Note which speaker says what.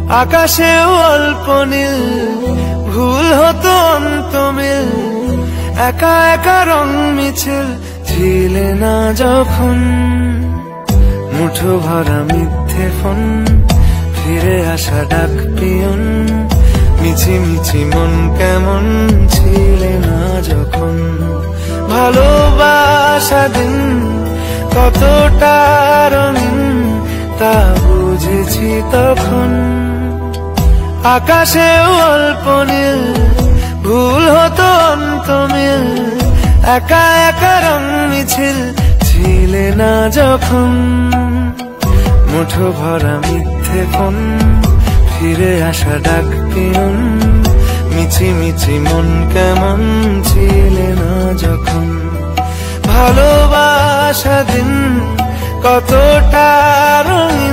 Speaker 1: আকাশেও অল্প নীল, ভুল হতো অন্তমিল, একা একা রং মিছিল ছিলে না যখন। মুঠো ভরা মিথ্যে ফোন, ফিরে আসা ডাক পিয়ন, মিছি মিছি মন কেমন ছিলে না যখন। ভালোবাসা দিন কতটা রঙিন তা বুঝেছি তখন। আকাশেও অল্প নীল, ভুল হতো অন্তমিল, একা একা রং মিছিল ছিলে না যখন। মুঠো ভরা মিথ্যে ফোন, ফিরে আসা ডাক পিয়ন, মিছি মিছি মন কেমন ছিলে না যখন। ভালোবাসা দিন কতটা রঙিন